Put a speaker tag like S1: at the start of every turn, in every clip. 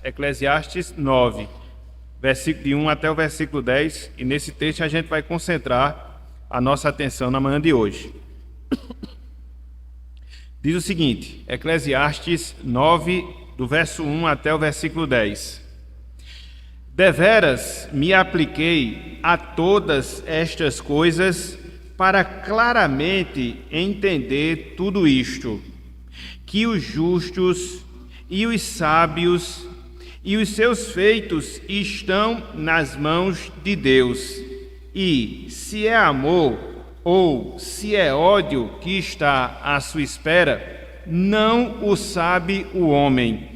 S1: Eclesiastes 9, versículo de 1 até o versículo 10, e nesse texto a gente vai concentrar a nossa atenção na manhã de hoje. Diz o seguinte, Eclesiastes 9, do verso 1 até o versículo 10. Deveras me apliquei a todas estas coisas para claramente entender tudo isto, que os justos e os sábios e os seus feitos estão nas mãos de Deus, e se é amor ou se é ódio que está à sua espera, não o sabe o homem.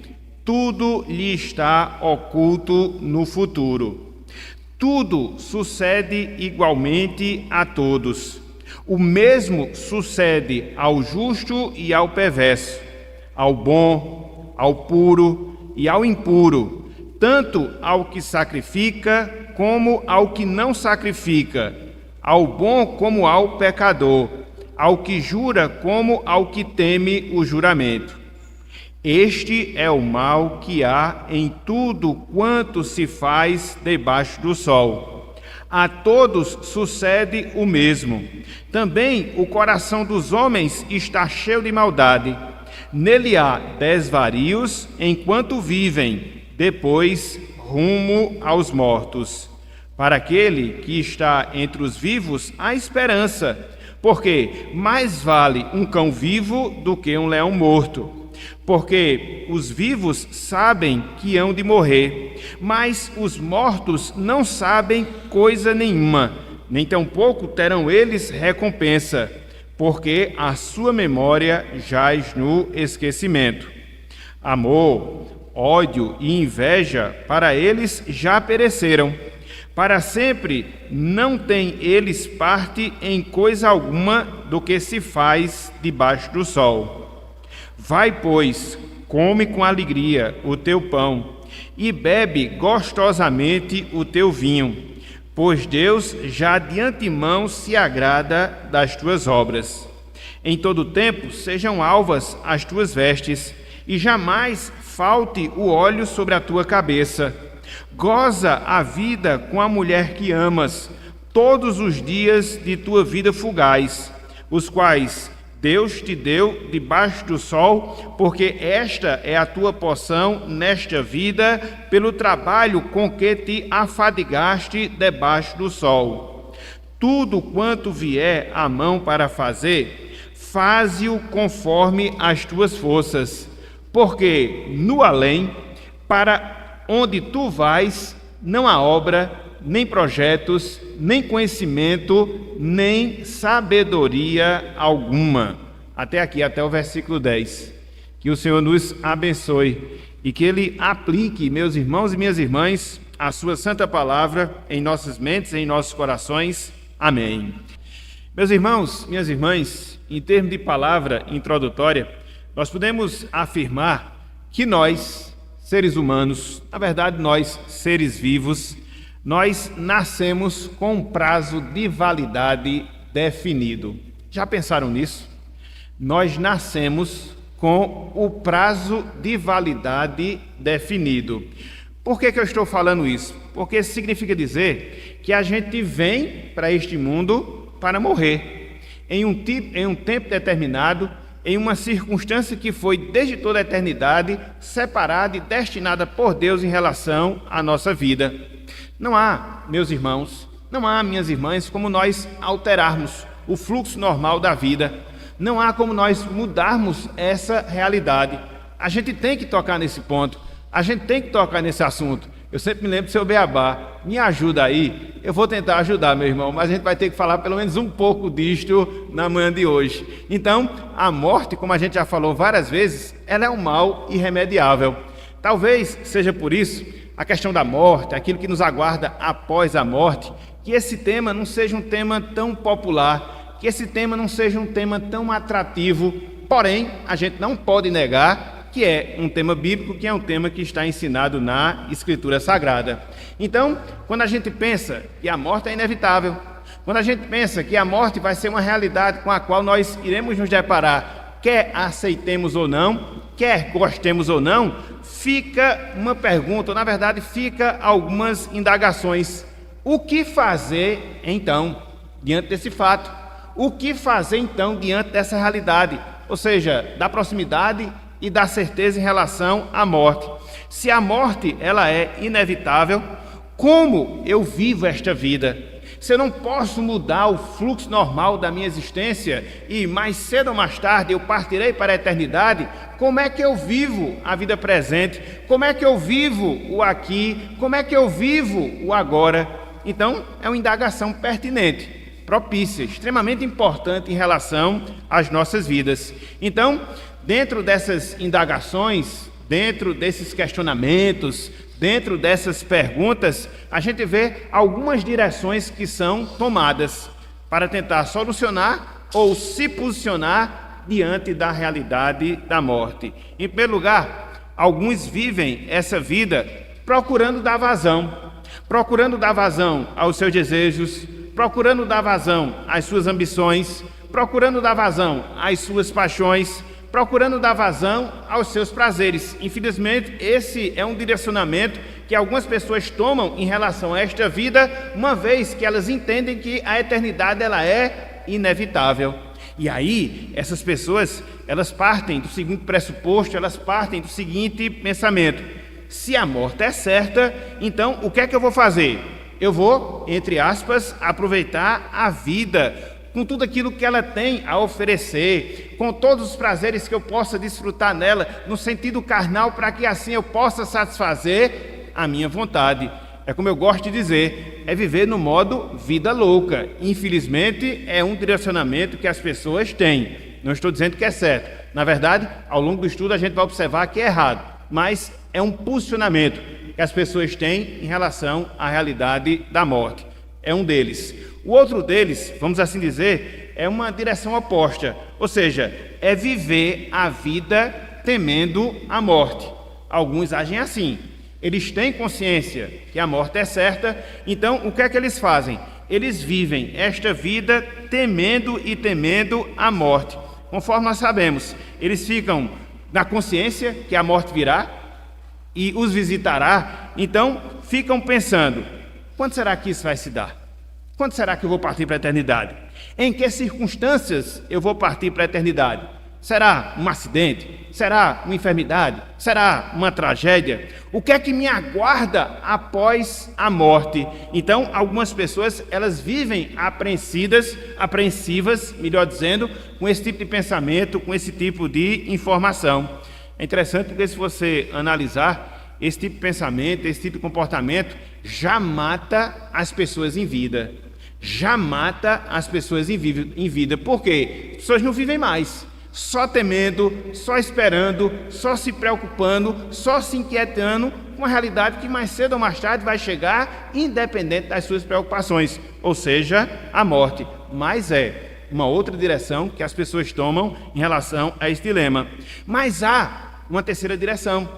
S1: Tudo lhe está oculto no futuro. Tudo sucede igualmente a todos. O mesmo sucede ao justo e ao perverso, ao bom, ao puro e ao impuro, tanto ao que sacrifica como ao que não sacrifica, ao bom como ao pecador, ao que jura como ao que teme o juramento. Este é o mal que há em tudo quanto se faz debaixo do sol. A todos sucede o mesmo. Também o coração dos homens está cheio de maldade. Nele há desvarios enquanto vivem, depois rumo aos mortos. Para aquele que está entre os vivos, há esperança, porque mais vale um cão vivo do que um leão morto. Porque os vivos sabem que hão de morrer, mas os mortos não sabem coisa nenhuma, nem tampouco terão eles recompensa, porque a sua memória jaz no esquecimento. Amor, ódio e inveja para eles já pereceram. Para sempre não têm eles parte em coisa alguma do que se faz debaixo do sol. Vai, pois, come com alegria o teu pão e bebe gostosamente o teu vinho, pois Deus já de antemão se agrada das tuas obras. Em todo tempo sejam alvas as tuas vestes, e jamais falte o óleo sobre a tua cabeça. Goza a vida com a mulher que amas, todos os dias de tua vida fugaz, os quais Deus te deu debaixo do sol, porque esta é a tua porção nesta vida, pelo trabalho com que te afadigaste debaixo do sol. Tudo quanto vier à mão para fazer, faze-o conforme as tuas forças, porque no além, para onde tu vais, não há obra, nem projetos, nem conhecimento, nem sabedoria alguma. Até aqui, até o versículo 10. Que o Senhor nos abençoe e que Ele aplique, meus irmãos e minhas irmãs, a sua santa palavra em nossas mentes, em nossos corações. Amém. Meus irmãos, minhas irmãs, em termos de palavra introdutória, nós podemos afirmar que nós, seres humanos, na verdade nós, seres vivos, nós nascemos com um prazo de validade definido. Já pensaram nisso? Nós nascemos com o prazo de validade definido. Por que eu estou falando isso? Porque isso significa dizer que a gente vem para este mundo para morrer, em um tempo determinado, em uma circunstância que foi desde toda a eternidade separada e destinada por Deus em relação à nossa vida. Não há, meus irmãos, não há, minhas irmãs, como nós alterarmos o fluxo normal da vida. Não há como nós mudarmos essa realidade. A gente tem que tocar nesse ponto, a gente tem que tocar nesse assunto. Eu sempre me lembro do seu Beabá, me ajuda aí. Eu vou tentar ajudar, meu irmão, mas a gente vai ter que falar pelo menos um pouco disto na manhã de hoje. Então, a morte, como a gente já falou várias vezes, ela é um mal irremediável. Talvez seja por isso a questão da morte, aquilo que nos aguarda após a morte, que esse tema não seja um tema tão popular, que esse tema não seja um tema tão atrativo, porém, a gente não pode negar que é um tema bíblico, que é um tema que está ensinado na Escritura Sagrada. Então, quando a gente pensa que a morte é inevitável, quando a gente pensa que a morte vai ser uma realidade com a qual nós iremos nos deparar quer aceitemos ou não, quer gostemos ou não, fica uma pergunta, ou na verdade fica algumas indagações. O que fazer então diante desse fato? O que fazer então diante dessa realidade? Ou seja, da proximidade e da certeza em relação à morte. Se a morte ela é inevitável, como eu vivo esta vida? Se eu não posso mudar o fluxo normal da minha existência e mais cedo ou mais tarde eu partirei para a eternidade, como é que eu vivo a vida presente? Como é que eu vivo o aqui? Como é que eu vivo o agora? Então, é uma indagação pertinente, propícia, extremamente importante em relação às nossas vidas. Então, dentro dessas indagações, dentro desses questionamentos, dentro dessas perguntas, a gente vê algumas direções que são tomadas para tentar solucionar ou se posicionar diante da realidade da morte. Em primeiro lugar, alguns vivem essa vida procurando dar vazão aos seus desejos, procurando dar vazão às suas ambições, procurando dar vazão às suas paixões, procurando dar vazão aos seus prazeres. Infelizmente, esse é um direcionamento que algumas pessoas tomam em relação a esta vida, uma vez que elas entendem que a eternidade ela é inevitável. E aí, essas pessoas, elas partem do seguinte pressuposto, elas partem do seguinte pensamento: se a morte é certa, então o que é que eu vou fazer? Eu vou, entre aspas, aproveitar a vida com tudo aquilo que ela tem a oferecer, com todos os prazeres que eu possa desfrutar nela, no sentido carnal, para que assim eu possa satisfazer a minha vontade. É como eu gosto de dizer, é viver no modo vida louca. Infelizmente, é um direcionamento que as pessoas têm. Não estou dizendo que é certo. Na verdade, ao longo do estudo a gente vai observar que é errado, mas é um posicionamento que as pessoas têm em relação à realidade da morte. É um deles. O outro deles, vamos assim dizer, é uma direção oposta, ou seja, é viver a vida temendo a morte. Alguns agem assim, eles têm consciência que a morte é certa, então o que é que eles fazem? Eles vivem esta vida temendo a morte. Conforme nós sabemos, eles ficam na consciência que a morte virá e os visitará, então ficam pensando: quando será que isso vai se dar? Quando será que eu vou partir para a eternidade? Em que circunstâncias eu vou partir para a eternidade? Será um acidente? Será uma enfermidade? Será uma tragédia? O que é que me aguarda após a morte? Então, algumas pessoas, elas vivem apreensivas, melhor dizendo, com esse tipo de pensamento, com esse tipo de informação. É interessante porque se você analisar, esse tipo de pensamento, esse tipo de comportamento já mata as pessoas em vida. Já mata as pessoas em vida. Por quê? As pessoas não vivem mais, só temendo, só esperando, só se preocupando, só se inquietando com a realidade que mais cedo ou mais tarde vai chegar, independente das suas preocupações, ou seja, a morte. Mas é uma outra direção que as pessoas tomam em relação a esse dilema. Mas há uma terceira direção,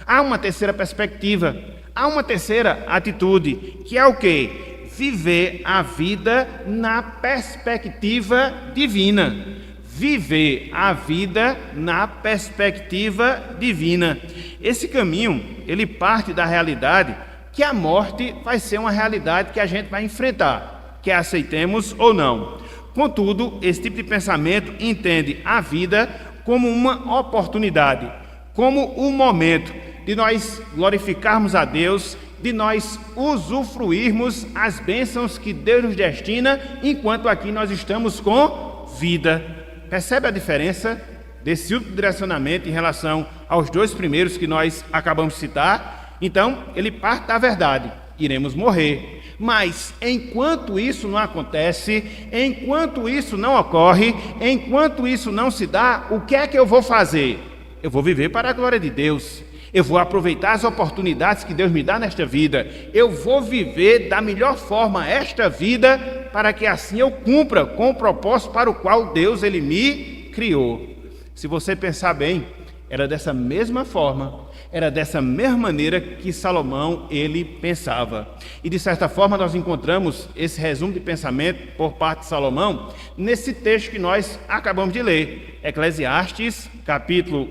S1: há uma terceira perspectiva, há uma terceira atitude, que é o quê? Viver a vida na perspectiva divina. Viver a vida na perspectiva divina. Esse caminho, ele parte da realidade que a morte vai ser uma realidade que a gente vai enfrentar, quer aceitemos ou não. Contudo, esse tipo de pensamento entende a vida como uma oportunidade, como um momento de nós glorificarmos a Deus, de nós usufruirmos as bênçãos que Deus nos destina, enquanto aqui nós estamos com vida. Percebe a diferença desse último direcionamento em relação aos dois primeiros que nós acabamos de citar? Então, ele parte da verdade, iremos morrer. Mas, enquanto isso não acontece, enquanto isso não ocorre, enquanto isso não se dá, o que é que eu vou fazer? Eu vou viver para a glória de Deus. Eu vou aproveitar as oportunidades que Deus me dá nesta vida. Eu vou viver da melhor forma esta vida, para que assim eu cumpra com o propósito para o qual Deus ele me criou. Se você pensar bem, era dessa mesma forma Era dessa mesma maneira que Salomão ele pensava. E de certa forma nós encontramos esse resumo de pensamento por parte de Salomão nesse texto que nós acabamos de ler. Eclesiastes, capítulo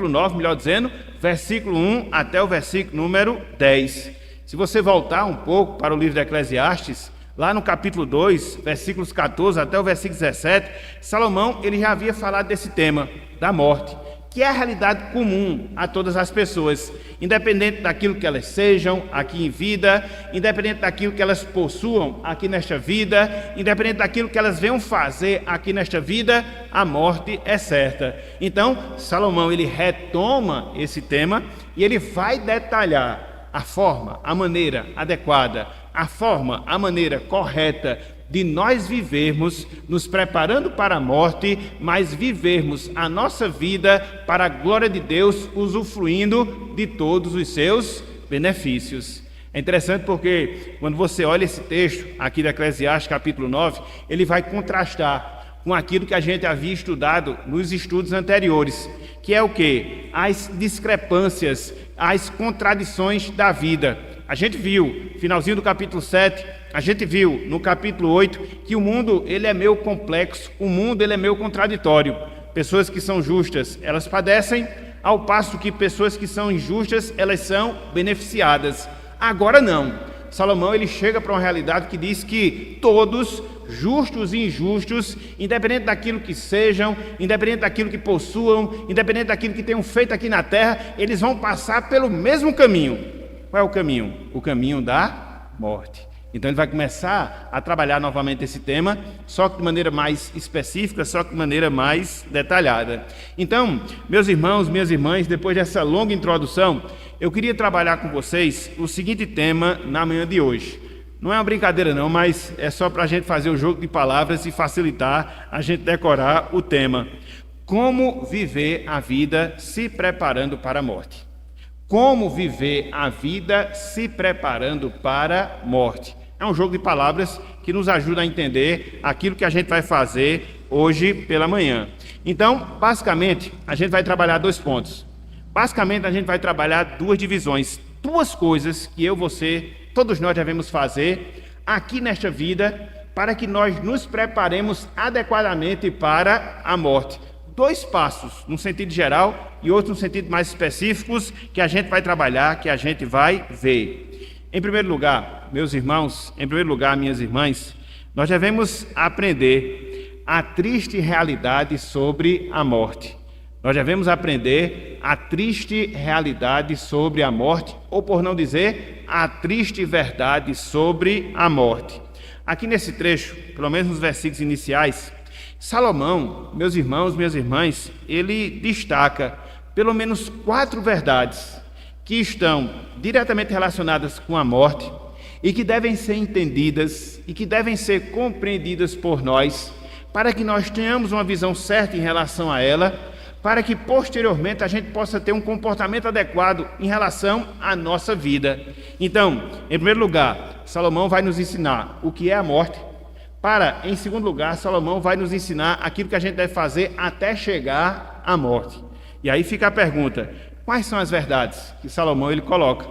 S1: 9, melhor dizendo, versículo 1 até o versículo número 10. Se você voltar um pouco para o livro de Eclesiastes, lá no capítulo 2, versículos 14 até o versículo 17, Salomão ele já havia falado desse tema, da morte, que é a realidade comum a todas as pessoas, independente daquilo que elas sejam aqui em vida, independente daquilo que elas possuam aqui nesta vida, independente daquilo que elas venham fazer aqui nesta vida, a morte é certa. Então, Salomão ele retoma esse tema e ele vai detalhar a forma, a maneira adequada, a forma, a maneira correta de nós vivermos, nos preparando para a morte, mas vivermos a nossa vida para a glória de Deus, usufruindo de todos os seus benefícios. É interessante porque quando você olha esse texto aqui da Eclesiastes capítulo 9, ele vai contrastar com aquilo que a gente havia estudado nos estudos anteriores, que é o quê? As discrepâncias, as contradições da vida. A gente viu, finalzinho do capítulo 7, a gente viu no capítulo 8 que o mundo ele é meio complexo, o mundo ele é meio contraditório. Pessoas que são justas, elas padecem, ao passo que pessoas que são injustas, elas são beneficiadas. Agora não. Salomão ele chega para uma realidade que diz que todos, justos e injustos, independente daquilo que sejam, independente daquilo que possuam, independente daquilo que tenham feito aqui na terra, eles vão passar pelo mesmo caminho. Qual é o caminho? O caminho da morte. Então ele vai começar a trabalhar novamente esse tema, só que de maneira mais específica, só que de maneira mais detalhada. Então, meus irmãos, minhas irmãs, depois dessa longa introdução, eu queria trabalhar com vocês o seguinte tema na manhã de hoje. Não é uma brincadeira não, mas é só para a gente fazer o jogo de palavras e facilitar a gente decorar o tema. Como viver a vida se preparando para a morte. Como viver a vida se preparando para a morte. É um jogo de palavras que nos ajuda a entender aquilo que a gente vai fazer hoje pela manhã. Então, basicamente, a gente vai trabalhar 2 pontos. Basicamente, a gente vai trabalhar 2 divisões, 2 coisas que eu, você, todos nós devemos fazer aqui nesta vida para que nós nos preparemos adequadamente para a morte. 2 passos, num sentido geral e outro no sentido mais específicos, que a gente vai trabalhar, que a gente vai ver. Em primeiro lugar, meus irmãos, em primeiro lugar, minhas irmãs, nós devemos aprender a triste realidade sobre a morte. Nós devemos aprender a triste realidade sobre a morte, ou por não dizer, a triste verdade sobre a morte. Aqui nesse trecho, pelo menos nos versículos iniciais, Salomão, meus irmãos, minhas irmãs, ele destaca pelo menos 4 verdades que estão diretamente relacionadas com a morte e que devem ser entendidas e que devem ser compreendidas por nós, para que nós tenhamos uma visão certa em relação a ela, para que posteriormente a gente possa ter um comportamento adequado em relação à nossa vida. Então, em primeiro lugar, Salomão vai nos ensinar o que é a morte. Em segundo lugar, Salomão vai nos ensinar aquilo que a gente deve fazer até chegar à morte. E aí fica a pergunta, quais são as verdades que Salomão ele coloca?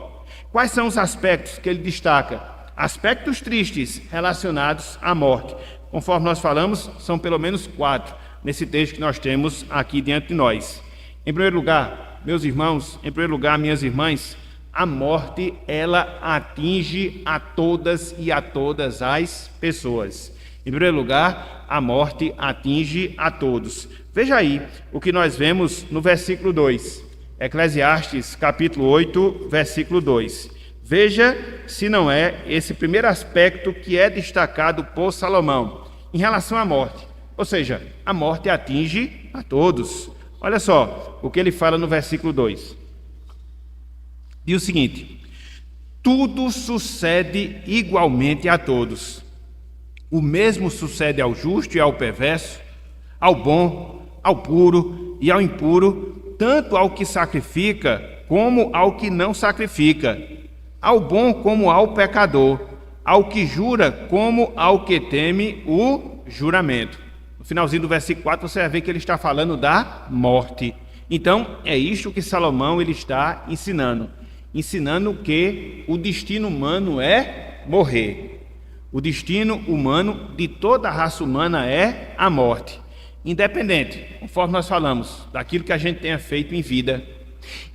S1: Quais são os aspectos que ele destaca? Aspectos tristes relacionados à morte. Conforme nós falamos, são pelo menos 4 nesse texto que nós temos aqui diante de nós. Em primeiro lugar, meus irmãos, em primeiro lugar, minhas irmãs, a morte ela atinge a todas e a todas as pessoas. Em primeiro lugar, a morte atinge a todos. Veja aí o que nós vemos no versículo 2. Eclesiastes, capítulo 8, versículo 2. Veja se não é esse primeiro aspecto que é destacado por Salomão em relação à morte. Ou seja, a morte atinge a todos. Olha só o que ele fala no versículo 2. Diz o seguinte: tudo sucede igualmente a todos. O mesmo sucede ao justo e ao perverso, ao bom, ao puro e ao impuro, tanto ao que sacrifica como ao que não sacrifica, ao bom como ao pecador, ao que jura como ao que teme o juramento. No finalzinho do versículo 4 você vai ver que ele está falando da morte. Então, é isto que Salomão ele está ensinando que o destino humano é morrer. O destino humano de toda a raça humana é a morte. Independente, conforme nós falamos, daquilo que a gente tenha feito em vida,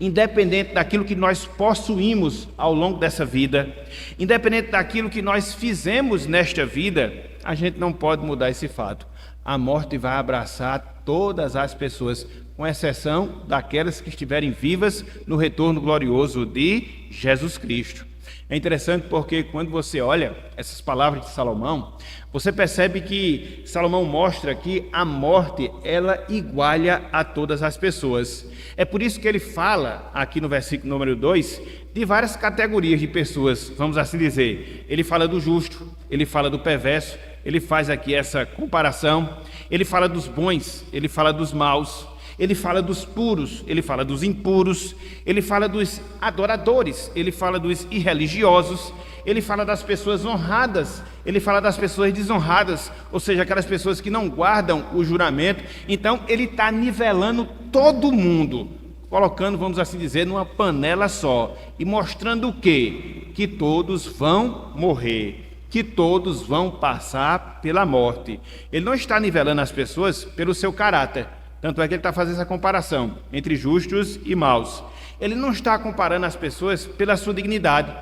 S1: independente daquilo que nós possuímos ao longo dessa vida, independente daquilo que nós fizemos nesta vida, a gente não pode mudar esse fato. A morte vai abraçar todas as pessoas, com exceção daquelas que estiverem vivas no retorno glorioso de Jesus Cristo. É interessante porque quando você olha essas palavras de Salomão, você percebe que Salomão mostra que a morte, ela iguala a todas as pessoas. É por isso que ele fala, aqui no versículo número 2, de várias categorias de pessoas, vamos assim dizer. Ele fala do justo, ele fala do perverso, ele faz aqui essa comparação, ele fala dos bons, ele fala dos maus, ele fala dos puros, ele fala dos impuros, ele fala dos adoradores, ele fala dos irreligiosos, ele fala das pessoas honradas, ele fala das pessoas desonradas, ou seja, aquelas pessoas que não guardam o juramento. Então ele está nivelando todo mundo, colocando, vamos assim dizer, numa panela só, e mostrando o quê? Que todos vão morrer, que todos vão passar pela morte. Ele não está nivelando as pessoas pelo seu caráter, tanto é que ele está fazendo essa comparação entre justos e maus. Ele não está comparando as pessoas pela sua dignidade,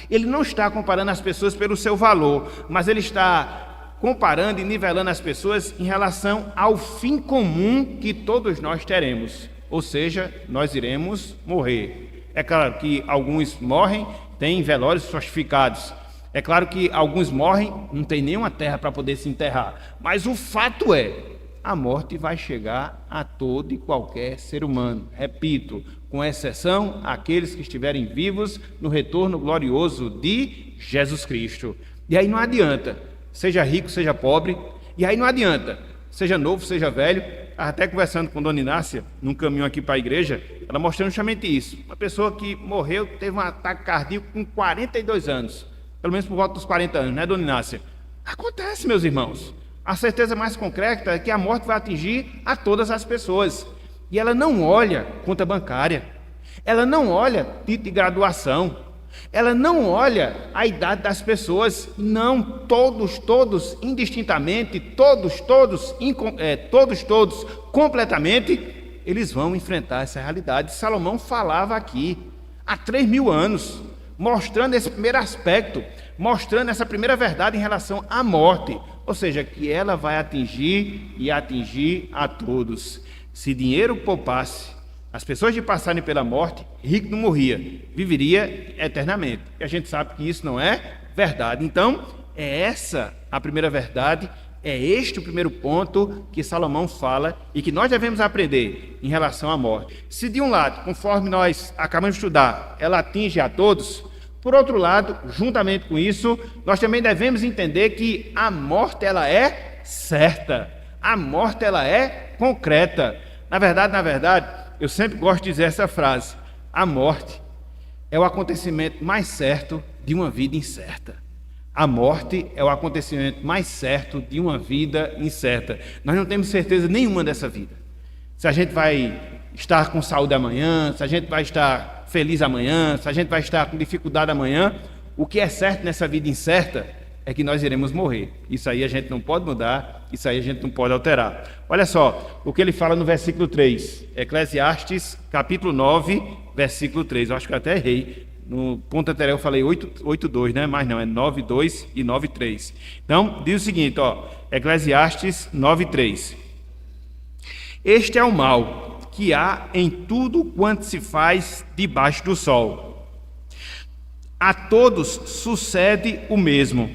S1: ele não está comparando as pessoas pelo seu valor, mas ele está comparando e nivelando as pessoas em relação ao fim comum que todos nós teremos, ou seja, nós iremos morrer. É claro que alguns morrem, têm velórios fortificados. É claro que alguns morrem, não tem nenhuma terra para poder se enterrar. Mas o fato é, a morte vai chegar a todo e qualquer ser humano. Repito, com exceção àqueles que estiverem vivos no retorno glorioso de Jesus Cristo. E aí não adianta, seja rico, seja pobre, e aí não adianta, seja novo, seja velho. Até conversando com Dona Inácia, num caminho aqui para a igreja, ela mostrando justamente isso. Uma pessoa que morreu, teve um ataque cardíaco com 42 anos, pelo menos por volta dos 40 anos, né, Dona Inácia? Acontece, meus irmãos. A certeza mais concreta é que a morte vai atingir a todas as pessoas. E ela não olha conta bancária, ela não olha título de graduação, ela não olha a idade das pessoas. Não, todos, indistintamente, todos, completamente, eles vão enfrentar essa realidade. Salomão falava aqui há 3.000 anos, mostrando esse primeiro aspecto, mostrando essa primeira verdade em relação à morte, ou seja, que ela vai atingir e atingir a todos. Se dinheiro poupasse as pessoas de passarem pela morte, rico não morria, viveria eternamente. E a gente sabe que isso não é verdade. Então, é essa a primeira verdade, é este o primeiro ponto que Salomão fala e que nós devemos aprender em relação à morte. Se de um lado, conforme nós acabamos de estudar, ela atinge a todos, por outro lado, juntamente com isso, nós também devemos entender que a morte ela é certa, a morte ela é concreta. Na verdade, eu sempre gosto de dizer essa frase: a morte é o acontecimento mais certo de uma vida incerta. A morte é o acontecimento mais certo de uma vida incerta. Nós não temos certeza nenhuma dessa vida. Se a gente vai estar com saúde amanhã, se a gente vai estar feliz amanhã, se a gente vai estar com dificuldade amanhã, o que é certo nessa vida incerta é que nós iremos morrer. Isso aí a gente não pode mudar, isso aí a gente não pode alterar. Olha só o que ele fala no versículo 3, Eclesiastes capítulo 9, versículo 3. Eu acho que eu até errei. No ponto anterior eu falei 8:2, né? Mas não, é 9:2 e 9:3. Então, diz o seguinte, ó, Eclesiastes 9:3. Este é o mal que há em tudo quanto se faz debaixo do sol. A todos sucede o mesmo.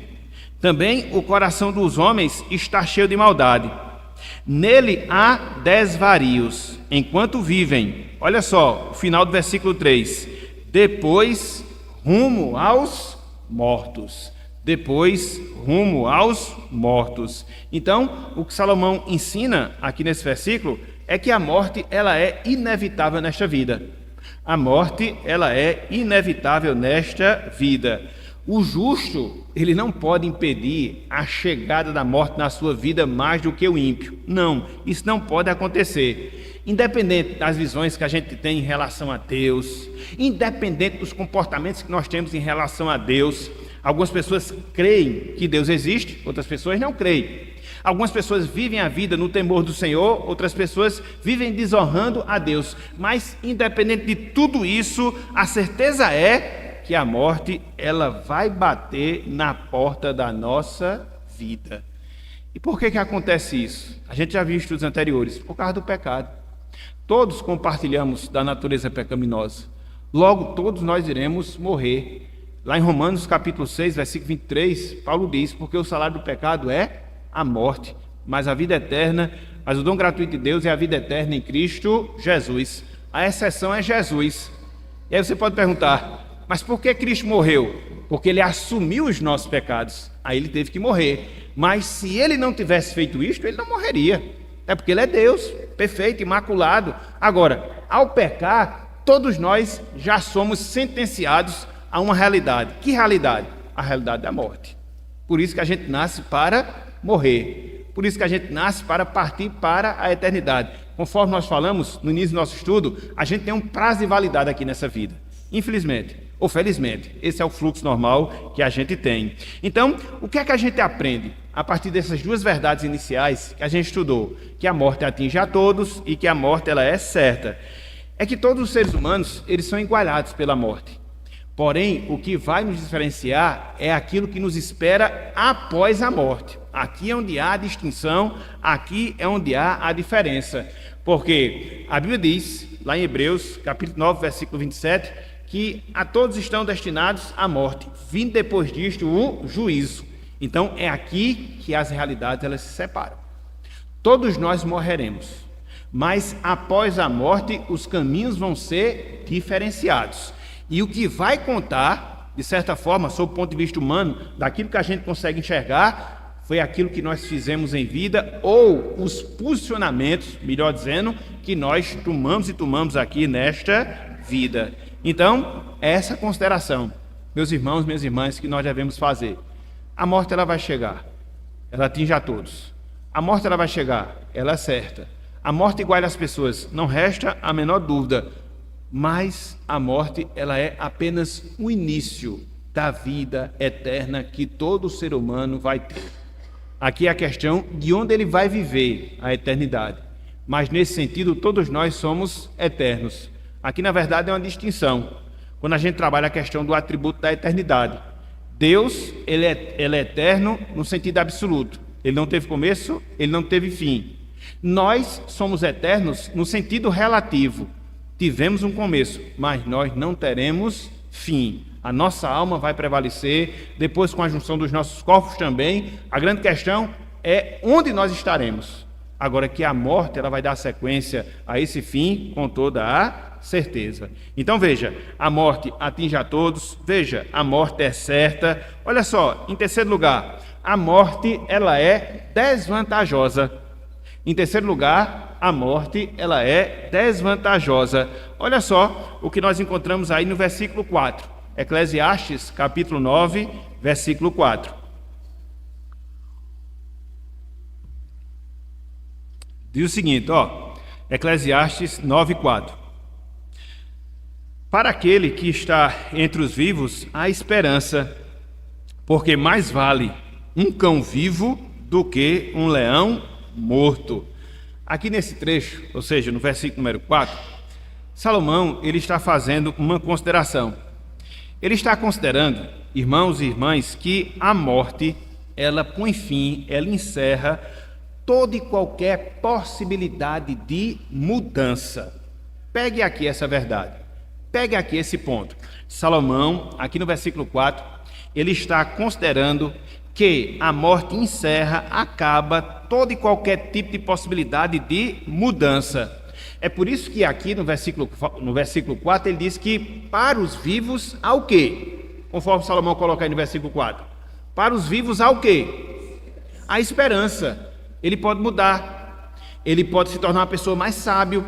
S1: Também o coração dos homens está cheio de maldade. Nele há desvarios, enquanto vivem. Olha só, o final do versículo 3. Depois, rumo aos mortos. Depois, rumo aos mortos. Então, o que Salomão ensina aqui nesse versículo é que a morte ela é inevitável nesta vida. A morte ela é inevitável nesta vida. O justo, ele não pode impedir a chegada da morte na sua vida mais do que o ímpio. Não, isso não pode acontecer. independente das visões que a gente tem em relação a Deus, independente dos comportamentos que nós temos em relação a Deus. Algumas pessoas creem que Deus existe, outras pessoas não creem. Algumas pessoas vivem a vida no temor do Senhor, outras pessoas vivem desonrando a Deus. Mas, independente de tudo isso, a certeza é que a morte, ela vai bater na porta da nossa vida. E por que acontece isso? A gente já viu estudos anteriores, por causa do pecado. Todos compartilhamos da natureza pecaminosa. Logo, todos nós iremos morrer. Lá em Romanos capítulo 6, versículo 23, Paulo diz, porque o salário do pecado é a morte, mas a vida eterna, mas o dom gratuito de Deus é a vida eterna em Cristo Jesus. A exceção é Jesus. E aí você pode perguntar, mas por que Cristo morreu? Porque ele assumiu os nossos pecados, aí ele teve que morrer. Mas se ele não tivesse feito isto, ele não morreria. É porque ele é Deus, perfeito, imaculado. Agora, ao pecar, todos nós já somos sentenciados a uma realidade. Que realidade? A realidade da morte. Por isso que a gente nasce para morrer. Por isso que a gente nasce para partir para a eternidade. Conforme nós falamos no início do nosso estudo, a gente tem um prazo de validade aqui nessa vida. Infelizmente ou felizmente, esse é o fluxo normal que a gente tem. Então, o que é que a gente aprende a partir dessas duas verdades iniciais que a gente estudou? Que a morte atinge a todos e que a morte ela é certa. É que todos os seres humanos, eles são igualados pela morte. Porém, o que vai nos diferenciar é aquilo que nos espera após a morte. Aqui é onde há a distinção, aqui é onde há a diferença. Porque a Bíblia diz, lá em Hebreus, capítulo 9, versículo 27, que a todos estão destinados à morte, vindo depois disto o juízo. Então, é aqui que as realidades elas se separam. Todos nós morreremos, mas após a morte, os caminhos vão ser diferenciados. E o que vai contar, de certa forma, sob o ponto de vista humano, daquilo que a gente consegue enxergar, foi aquilo que nós fizemos em vida, ou os posicionamentos, melhor dizendo, que nós tomamos aqui nesta vida. Então, é essa consideração, meus irmãos, minhas irmãs, que nós devemos fazer. A morte ela vai chegar, ela atinge a todos. A morte ela vai chegar, ela é certa. A morte iguala as pessoas, não resta a menor dúvida. Mas a morte ela é apenas o início da vida eterna que todo ser humano vai ter. Aqui é a questão de onde ele vai viver a eternidade. Mas nesse sentido, todos nós somos eternos. Aqui, na verdade, é uma distinção. Quando a gente trabalha a questão do atributo da eternidade. Deus, ele é eterno no sentido absoluto. Ele não teve começo, ele não teve fim. Nós somos eternos no sentido relativo. Tivemos um começo, mas nós não teremos fim. A nossa alma vai prevalecer, depois com a junção dos nossos corpos também. A grande questão é onde nós estaremos. Agora que a morte ela vai dar sequência a esse fim com toda a certeza. Então veja, a morte atinge a todos, veja, a morte é certa. Olha só, em terceiro lugar, a morte ela é desvantajosa. Em terceiro lugar, a morte ela é desvantajosa. Olha só o que nós encontramos aí no versículo 4. Eclesiastes, capítulo 9, versículo 4. Diz o seguinte, Eclesiastes 9, 4. Para aquele que está entre os vivos, há esperança, porque mais vale um cão vivo do que um leão morto. Aqui nesse trecho, ou seja, no versículo número 4, Salomão ele está fazendo uma consideração. Ele está considerando, irmãos e irmãs, que a morte, ela põe fim, ela encerra toda e qualquer possibilidade de mudança. Pegue aqui essa verdade, pegue aqui esse ponto. Salomão, aqui no versículo 4, ele está considerando que a morte encerra, acaba todo e qualquer tipo de possibilidade de mudança. É por isso que aqui no versículo 4 ele diz que para os vivos há o quê? Conforme Salomão coloca aí no versículo 4. Para os vivos há o quê? A esperança. Ele pode mudar. Ele pode se tornar uma pessoa mais sábia,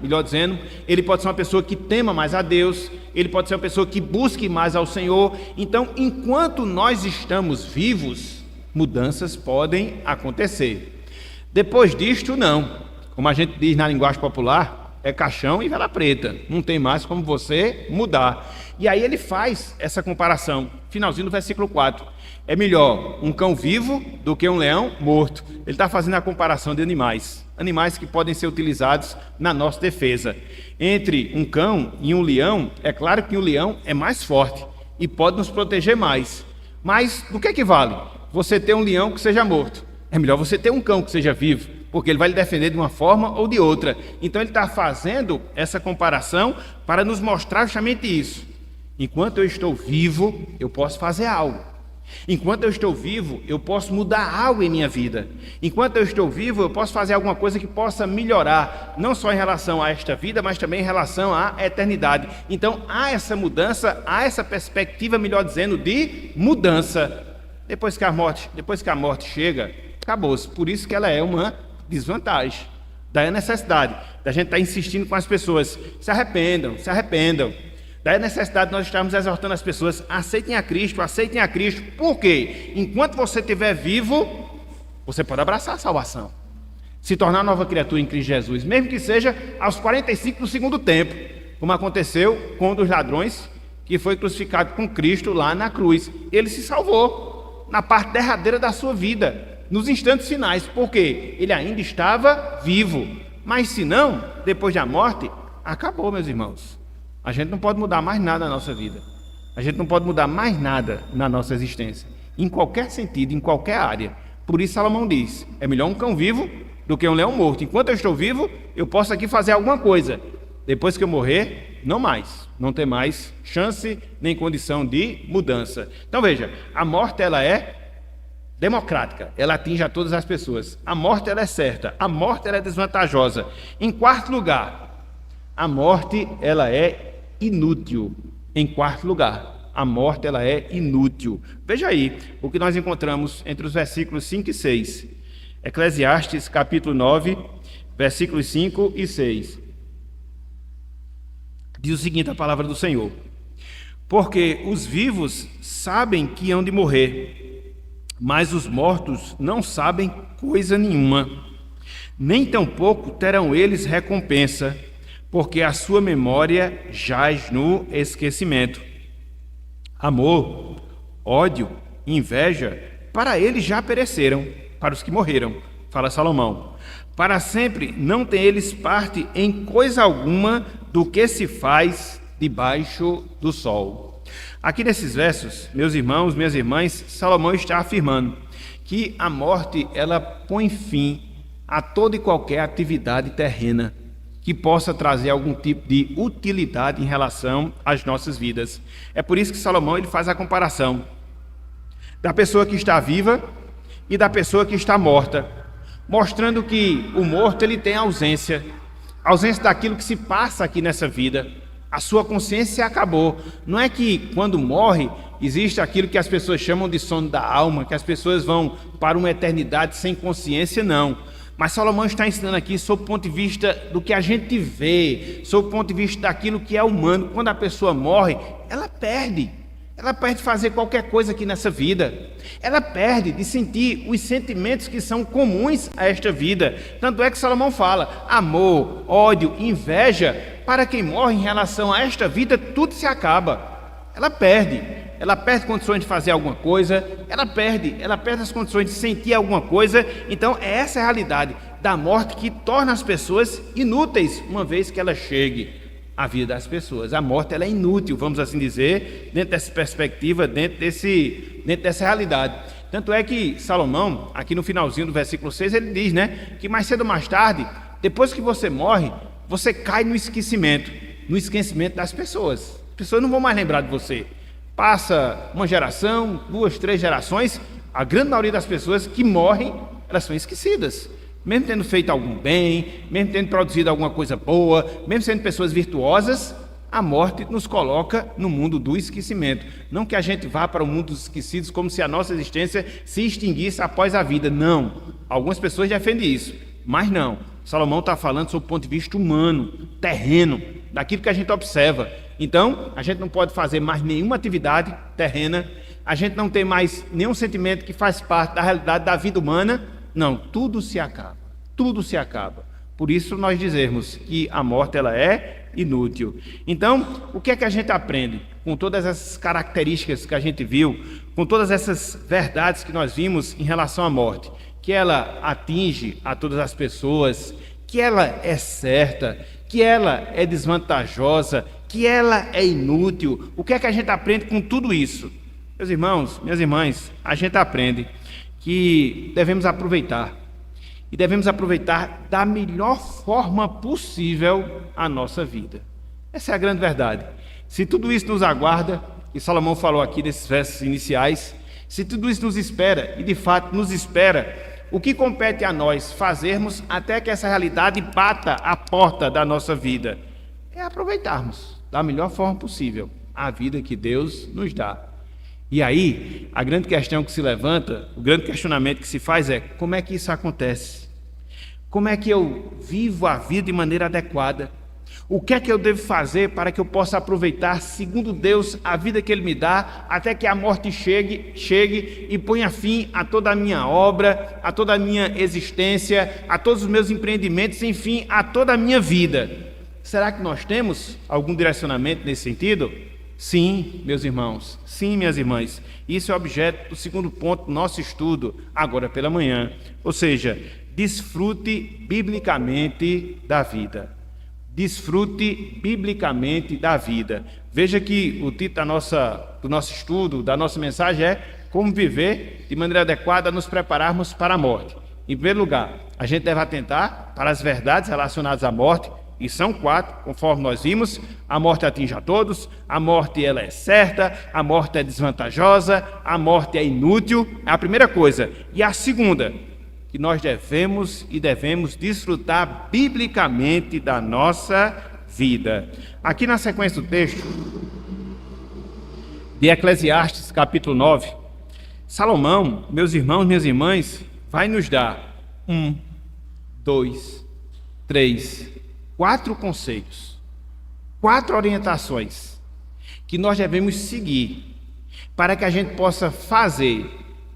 S1: melhor dizendo. Ele pode ser uma pessoa que tema mais a Deus. Ele pode ser uma pessoa que busque mais ao Senhor. Então, enquanto nós estamos vivos, mudanças podem acontecer. Depois disto, não. como a gente diz na linguagem popular, é caixão e vela preta, não tem mais como você mudar. E aí ele faz essa comparação, finalzinho do versículo 4. É melhor um cão vivo do que um leão morto. Ele está fazendo a comparação de animais que podem ser utilizados na nossa defesa. Entre um cão e um leão, é claro que o leão é mais forte e pode nos proteger mais. Mas do que vale você ter um leão que seja morto? É melhor você ter um cão que seja vivo, porque ele vai lhe defender de uma forma ou de outra. Então ele está fazendo essa comparação para nos mostrar justamente isso. Enquanto eu estou vivo, eu posso fazer algo. Enquanto eu estou vivo, eu posso mudar algo em minha vida. Enquanto eu estou vivo, eu posso fazer alguma coisa que possa melhorar, não só em relação a esta vida, mas também em relação à eternidade. Então há essa mudança, há essa perspectiva, melhor dizendo, de mudança. Depois que a morte chega, acabou-se. Por isso que ela é uma desvantagem. Daí a necessidade da gente estar insistindo com as pessoas, se arrependam. Daí a necessidade de nós estarmos exortando as pessoas, aceitem a Cristo. Por quê? Enquanto você estiver vivo, você pode abraçar a salvação, se tornar nova criatura em Cristo Jesus, mesmo que seja aos 45 do segundo tempo, como aconteceu com um dos ladrões que foi crucificado com Cristo lá na cruz. Ele se salvou na parte derradeira da sua vida, nos instantes finais, porque ele ainda estava vivo. Mas se não, depois da morte, acabou, meus irmãos. A gente não pode mudar mais nada na nossa vida. A gente não pode mudar mais nada na nossa existência, em qualquer sentido, em qualquer área. Por isso Salomão diz, é melhor um cão vivo do que um leão morto. Enquanto eu estou vivo, eu posso aqui fazer alguma coisa. Depois que eu morrer, não mais. Não tem mais chance nem condição de mudança. Então veja, a morte ela é democrática, ela atinge a todas as pessoas. A morte ela é certa, a morte ela é desvantajosa. Em quarto lugar, a morte ela é inútil. Em quarto lugar, a morte ela é inútil. Veja aí o que nós encontramos entre os versículos 5 e 6. Eclesiastes capítulo 9, versículos 5 e 6. Diz o seguinte a palavra do Senhor: porque os vivos sabem que hão de morrer, mas os mortos não sabem coisa nenhuma, nem tampouco terão eles recompensa, porque a sua memória jaz no esquecimento. Amor, ódio, inveja, para eles já pereceram, para os que morreram, fala Salomão. Para sempre não tem eles parte em coisa alguma do que se faz debaixo do sol. Aqui nesses versos, meus irmãos, minhas irmãs, Salomão está afirmando que a morte ela põe fim a toda e qualquer atividade terrena que possa trazer algum tipo de utilidade em relação às nossas vidas. É por isso que Salomão ele faz a comparação da pessoa que está viva e da pessoa que está morta, mostrando que o morto ele tem ausência daquilo que se passa aqui nessa vida. A sua consciência acabou. Não é que quando morre existe aquilo que as pessoas chamam de sono da alma, que as pessoas vão para uma eternidade sem consciência, não. Mas Salomão está ensinando aqui sob o ponto de vista do que a gente vê, sob o ponto de vista daquilo que é humano. Quando a pessoa morre, ela perde de fazer qualquer coisa aqui nessa vida, ela perde de sentir os sentimentos que são comuns a esta vida. Tanto é que Salomão fala, amor, ódio, inveja, para quem morre em relação a esta vida, tudo se acaba. Ela perde condições de fazer alguma coisa, ela perde as condições de sentir alguma coisa. Então essa é a realidade da morte que torna as pessoas inúteis, uma vez que ela chegue à vida das pessoas. A morte ela é inútil, vamos assim dizer, dentro dessa perspectiva, dentro dessa realidade. Tanto é que Salomão, aqui no finalzinho do versículo 6, ele diz, que mais cedo ou mais tarde, depois que você morre, você cai no esquecimento das pessoas. As pessoas não vão mais lembrar de você. Passa uma geração, 2, 3 gerações, a grande maioria das pessoas que morrem, elas são esquecidas. Mesmo tendo feito algum bem, mesmo tendo produzido alguma coisa boa, mesmo sendo pessoas virtuosas, a morte nos coloca no mundo do esquecimento. Não que a gente vá para o mundo dos esquecidos como se a nossa existência se extinguisse após a vida. Não. Algumas pessoas defendem isso, mas não. Salomão está falando sob o ponto de vista humano, terreno, daquilo que a gente observa. Então, a gente não pode fazer mais nenhuma atividade terrena, a gente não tem mais nenhum sentimento que faz parte da realidade da vida humana. Não, tudo se acaba. Por isso nós dizemos que a morte ela é inútil. Então, o que é que a gente aprende com todas essas características que a gente viu, com todas essas verdades que nós vimos em relação à morte? Que ela atinge a todas as pessoas, que ela é certa, que ela é desvantajosa, que ela é inútil. O que é que a gente aprende com tudo isso? Meus irmãos, minhas irmãs, a gente aprende que devemos aproveitar. E devemos aproveitar da melhor forma possível a nossa vida. Essa é a grande verdade. Se tudo isso nos aguarda, e Salomão falou aqui nesses versos iniciais, se tudo isso nos espera, e de fato nos espera, o que compete a nós fazermos até que essa realidade bata a porta da nossa vida? É aproveitarmos da melhor forma possível a vida que Deus nos dá. E aí, a grande questão que se levanta, o grande questionamento que se faz é: como é que isso acontece? Como é que eu vivo a vida de maneira adequada? O que é que eu devo fazer para que eu possa aproveitar, segundo Deus, a vida que Ele me dá, até que a morte chegue e ponha fim a toda a minha obra, a toda a minha existência, a todos os meus empreendimentos, enfim, a toda a minha vida? Será que nós temos algum direcionamento nesse sentido? Sim, meus irmãos, sim, minhas irmãs, isso é objeto do segundo ponto do nosso estudo, agora pela manhã, ou seja, desfrute biblicamente da vida. Desfrute biblicamente da vida. Veja que o título do nosso estudo, da nossa mensagem é como viver de maneira adequada, nos prepararmos para a morte. Em primeiro lugar, a gente deve atentar para as verdades relacionadas à morte, e são 4, conforme nós vimos. A morte atinge a todos, a morte ela é certa, a morte é desvantajosa, a morte é inútil, é a primeira coisa. E a segunda, que nós devemos desfrutar biblicamente da nossa vida. Aqui na sequência do texto de Eclesiastes, capítulo 9, Salomão, meus irmãos, minhas irmãs, vai nos dar 1, 2, 3, 4 conselhos, 4 orientações que nós devemos seguir para que a gente possa fazer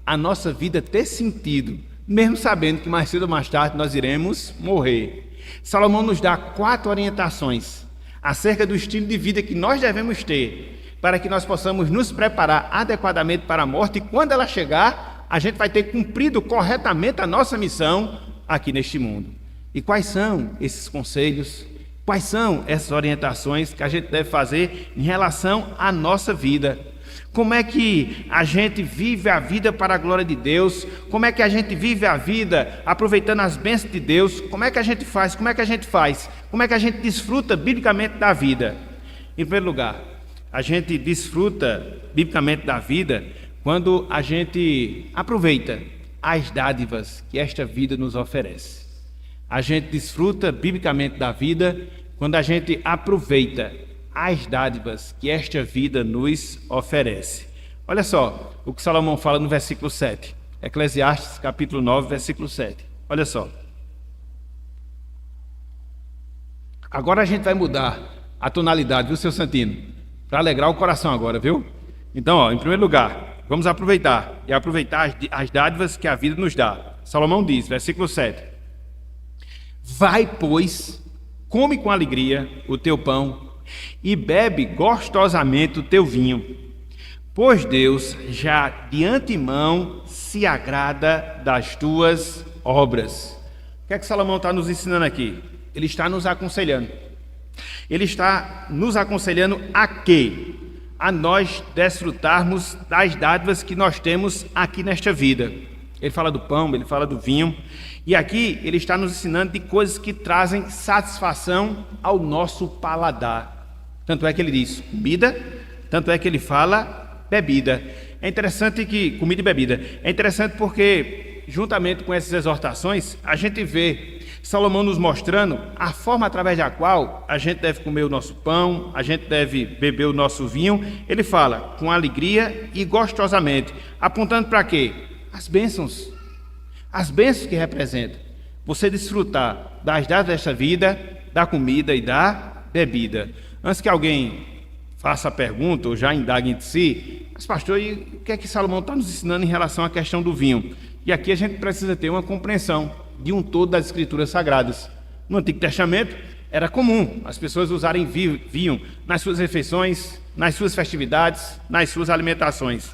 S1: a nossa vida ter sentido, mesmo sabendo que mais cedo ou mais tarde nós iremos morrer. Salomão nos dá 4 orientações acerca do estilo de vida que nós devemos ter para que nós possamos nos preparar adequadamente para a morte, e quando ela chegar, a gente vai ter cumprido corretamente a nossa missão aqui neste mundo. E quais são esses conselhos? Quais são essas orientações que a gente deve fazer em relação à nossa vida? Como é que a gente vive a vida para a glória de Deus? Como é que a gente vive a vida aproveitando as bênçãos de Deus? Como é que a gente faz? Como é que a gente desfruta biblicamente da vida? Em primeiro lugar, a gente desfruta biblicamente da vida quando a gente aproveita as dádivas que esta vida nos oferece. A gente desfruta biblicamente da vida quando a gente aproveita as dádivas que esta vida nos oferece. Olha só o que Salomão fala no versículo 7. Eclesiastes, capítulo 9, versículo 7. Olha só. Agora a gente vai mudar a tonalidade, viu, seu Santino? Para alegrar o coração agora, viu? Então, em primeiro lugar, vamos aproveitar as dádivas que a vida nos dá. Salomão diz, versículo 7. Vai, pois, come com alegria o teu pão e bebe gostosamente o teu vinho, pois Deus já de antemão se agrada das tuas obras. O que é que Salomão está nos ensinando aqui? Ele está nos aconselhando. Ele está nos aconselhando a quê? A nós desfrutarmos das dádivas que nós temos aqui nesta vida. Ele fala do pão, ele fala do vinho. E aqui ele está nos ensinando de coisas que trazem satisfação ao nosso paladar. Tanto é que ele diz comida, tanto é que ele fala bebida. É interessante que, comida e bebida, é interessante porque, juntamente com essas exortações, a gente vê Salomão nos mostrando a forma através da qual a gente deve comer o nosso pão, a gente deve beber o nosso vinho. Ele fala com alegria e gostosamente, apontando para quê? As bênçãos que representam você desfrutar das dádivas desta vida, da comida e da bebida. Antes que alguém faça a pergunta ou já indague entre si, mas pastor, e o que é que Salomão está nos ensinando em relação à questão do vinho? E aqui a gente precisa ter uma compreensão de um todo das Escrituras Sagradas. No Antigo Testamento era comum as pessoas usarem vinho nas suas refeições, nas suas festividades, nas suas alimentações.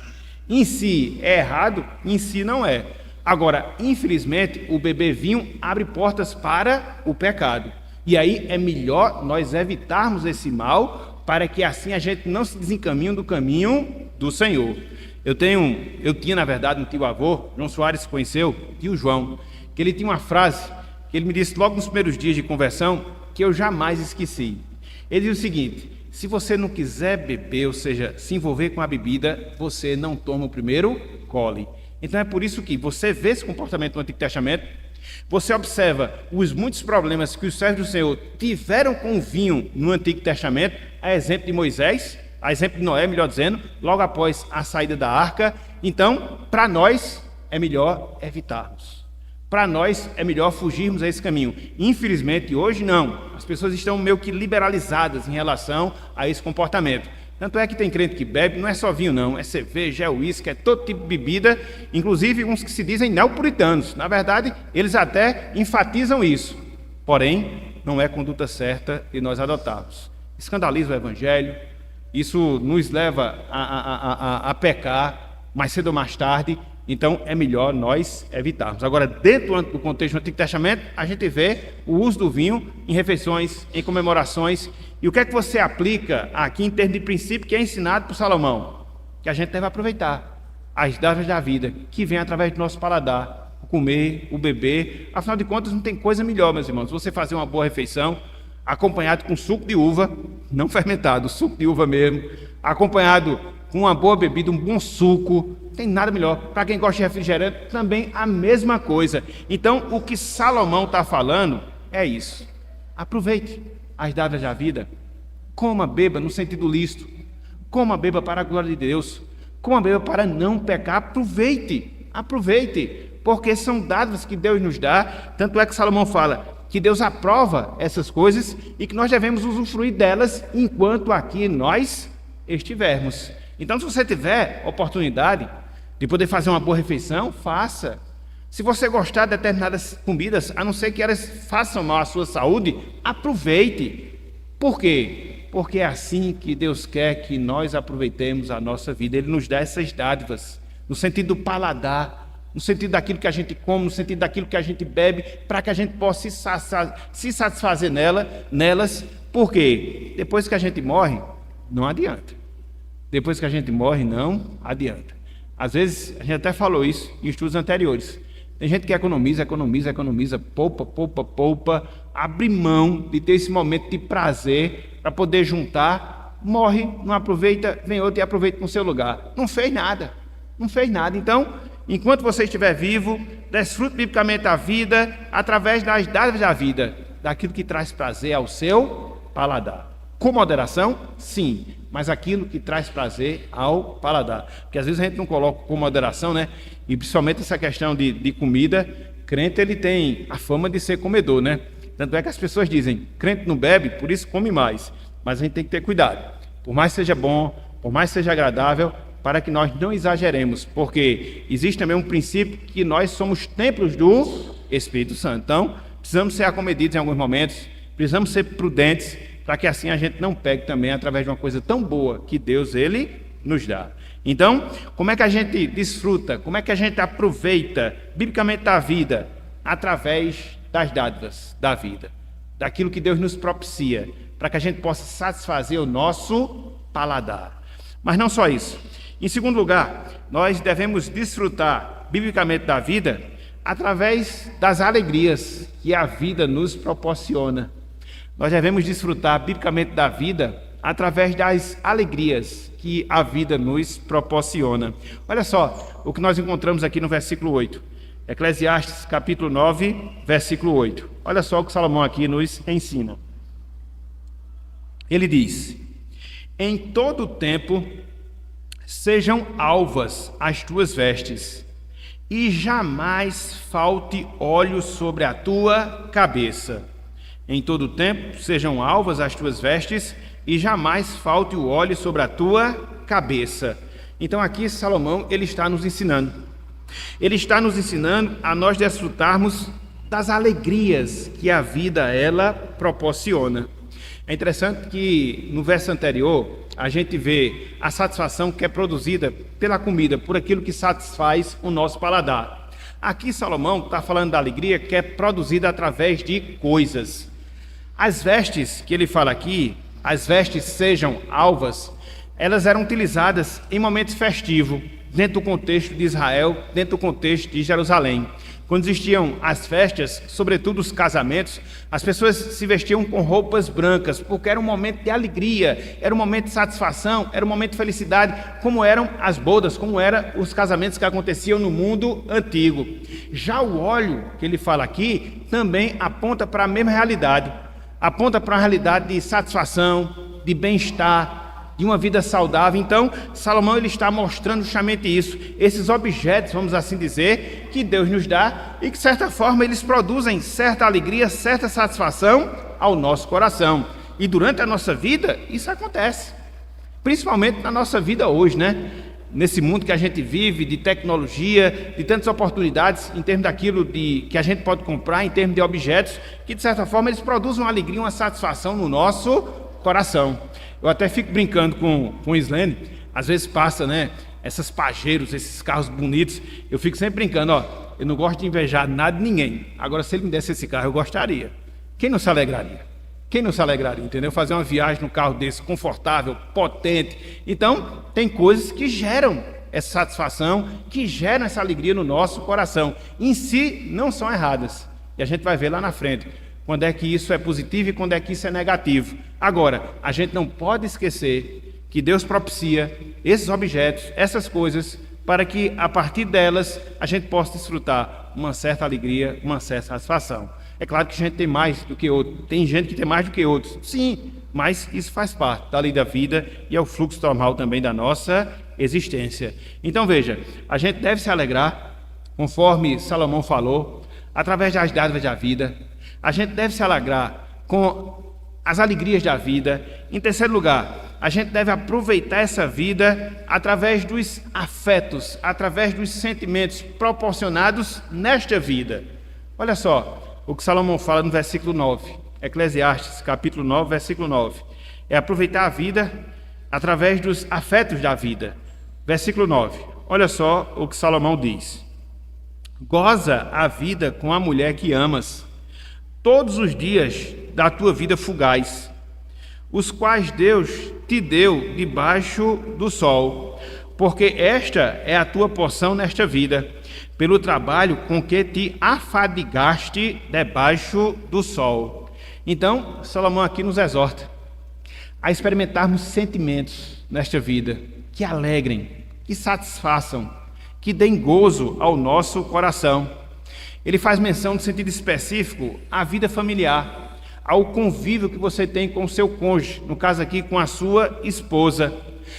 S1: Em si é errado, em si não é. Agora, infelizmente, o beber vinho abre portas para o pecado. E aí é melhor nós evitarmos esse mal, para que assim a gente não se desencaminhe do caminho do Senhor. Eu tinha, na verdade, um tio-avô, João Soares conheceu, tio João, que ele tinha uma frase que ele me disse logo nos primeiros dias de conversão, que eu jamais esqueci. Ele diz o seguinte: se você não quiser beber, ou seja, se envolver com a bebida, você não toma o primeiro gole. Então é por isso que você vê esse comportamento no Antigo Testamento, você observa os muitos problemas que os servos do Senhor tiveram com o vinho no Antigo Testamento, a exemplo de Moisés, a exemplo de Noé, melhor dizendo, logo após a saída da arca. Então, para nós, é melhor evitarmos. Para nós, é melhor fugirmos a esse caminho. Infelizmente, hoje não. As pessoas estão meio que liberalizadas em relação a esse comportamento. Tanto é que tem crente que bebe, não é só vinho não, é cerveja, é uísque, é todo tipo de bebida, inclusive uns que se dizem neopuritanos. Na verdade, eles até enfatizam isso. Porém, não é conduta certa de nós adotarmos. Escandaliza o Evangelho, isso nos leva a pecar mais cedo ou mais tarde. Então é melhor nós evitarmos. Agora, dentro do contexto do Antigo Testamento, a gente vê o uso do vinho em refeições, em comemorações. E o que é que você aplica aqui em termos de princípio que é ensinado por Salomão? Que a gente deve aproveitar as dádivas da vida, que vem através do nosso paladar, o comer, o beber. Afinal de contas, não tem coisa melhor, meus irmãos, você fazer uma boa refeição acompanhado com suco de uva, não fermentado, suco de uva mesmo, acompanhado com uma boa bebida, um bom suco. Não tem nada melhor. Para quem gosta de refrigerante, também a mesma coisa. Então, o que Salomão está falando é isso. Aproveite as dádivas da vida. Coma, beba no sentido lícito. Coma, beba para a glória de Deus. Coma, beba para não pecar. Aproveite, porque são dádivas que Deus nos dá. Tanto é que Salomão fala que Deus aprova essas coisas e que nós devemos usufruir delas enquanto aqui nós estivermos. Então, se você tiver oportunidade de poder fazer uma boa refeição, faça. Se você gostar de determinadas comidas, a não ser que elas façam mal à sua saúde, aproveite. Por quê? Porque é assim que Deus quer que nós aproveitemos a nossa vida. Ele nos dá essas dádivas, no sentido do paladar, no sentido daquilo que a gente come, no sentido daquilo que a gente bebe, para que a gente possa se satisfazer nelas. Por quê? Depois que a gente morre, não adianta. Depois que a gente morre, não adianta. Às vezes, a gente até falou isso em estudos anteriores. Tem gente que economiza, poupa, abre mão de ter esse momento de prazer para poder juntar, morre, não aproveita, vem outro e aproveita no seu lugar. Não fez nada. Então, enquanto você estiver vivo, desfrute biblicamente a vida através das dádivas da vida, daquilo que traz prazer ao seu paladar. Com moderação, sim, mas aquilo que traz prazer ao paladar. Porque às vezes a gente não coloca com moderação, né? E principalmente essa questão de comida, crente ele tem a fama de ser comedor, né? Tanto é que as pessoas dizem, crente não bebe, por isso come mais. Mas a gente tem que ter cuidado. Por mais que seja bom, por mais que seja agradável, para que nós não exageremos. Porque existe também um princípio que nós somos templos do Espírito Santo. Então, precisamos ser acomedidos em alguns momentos, precisamos ser prudentes, para que assim a gente não pegue também através de uma coisa tão boa que Deus, Ele nos dá. Então, como é que a gente desfruta, como é que a gente aproveita biblicamente a vida? Através das dádivas da vida, daquilo que Deus nos propicia, para que a gente possa satisfazer o nosso paladar. Mas não só isso. Em segundo lugar, nós devemos desfrutar biblicamente da vida através das alegrias que a vida nos proporciona. Nós devemos desfrutar biblicamente da vida através das alegrias que a vida nos proporciona. Olha só o que nós encontramos aqui no versículo 8. Eclesiastes capítulo 9, versículo 8. Olha só o que Salomão aqui nos ensina. Ele diz: em todo tempo sejam alvas as tuas vestes, e jamais falte óleo sobre a tua cabeça. Em todo tempo sejam alvas as tuas vestes, e jamais falte o óleo sobre a tua cabeça. Então aqui Salomão, ele está nos ensinando. Ele está nos ensinando a nós desfrutarmos das alegrias que a vida ela proporciona. É interessante que no verso anterior a gente vê a satisfação que é produzida pela comida, por aquilo que satisfaz o nosso paladar. Aqui Salomão está falando da alegria que é produzida através de coisas. As vestes que ele fala aqui, as vestes sejam alvas, elas eram utilizadas em momentos festivos, dentro do contexto de Israel, dentro do contexto de Jerusalém. Quando existiam as festas, sobretudo os casamentos, as pessoas se vestiam com roupas brancas, porque era um momento de alegria, era um momento de satisfação, era um momento de felicidade, como eram as bodas, como eram os casamentos que aconteciam no mundo antigo. Já o óleo que ele fala aqui também aponta para a mesma realidade, aponta para a realidade de satisfação, de bem-estar, de uma vida saudável. Então, Salomão ele está mostrando justamente isso, esses objetos, vamos assim dizer, que Deus nos dá e que, de certa forma, eles produzem certa alegria, certa satisfação ao nosso coração. E durante a nossa vida, isso acontece, principalmente na nossa vida hoje, né? Nesse mundo que a gente vive, de tecnologia, de tantas oportunidades, em termos daquilo que a gente pode comprar, em termos de objetos, que, de certa forma, eles produzem uma alegria, uma satisfação no nosso coração. Eu até fico brincando com o Islene, às vezes passa, né, essas Pajeros, esses carros bonitos, eu fico sempre brincando, eu não gosto de invejar nada de ninguém, agora se ele me desse esse carro eu gostaria. Quem não se alegraria? Quem não se alegraria, entendeu? Fazer uma viagem num carro desse, confortável, potente. Então, tem coisas que geram essa satisfação, que geram essa alegria no nosso coração. Em si, não são erradas. E a gente vai ver lá na frente quando é que isso é positivo e quando é que isso é negativo. Agora, a gente não pode esquecer que Deus propicia esses objetos, essas coisas, para que a partir delas a gente possa desfrutar uma certa alegria, uma certa satisfação. É claro que a gente tem mais do que outro, tem gente que tem mais do que outros, sim, mas isso faz parte da lei da vida e é o fluxo normal também da nossa existência. Então veja, a gente deve se alegrar, conforme Salomão falou, através das dádivas da vida. A gente deve se alegrar com as alegrias da vida. Em terceiro lugar, a gente deve aproveitar essa vida através dos afetos, através dos sentimentos proporcionados nesta vida. Olha só o que Salomão fala no versículo 9, Eclesiastes, capítulo 9, versículo 9. É aproveitar a vida através dos afetos da vida. Versículo 9, olha só o que Salomão diz. Goza a vida com a mulher que amas, todos os dias da tua vida fugaz, os quais Deus te deu debaixo do sol, porque esta é a tua porção nesta vida, pelo trabalho com que te afadigaste debaixo do sol. Então, Salomão aqui nos exorta a experimentarmos sentimentos nesta vida que alegrem, que satisfaçam, que deem gozo ao nosso coração. Ele faz menção de sentido específico à vida familiar, ao convívio que você tem com o seu cônjuge, no caso aqui com a sua esposa.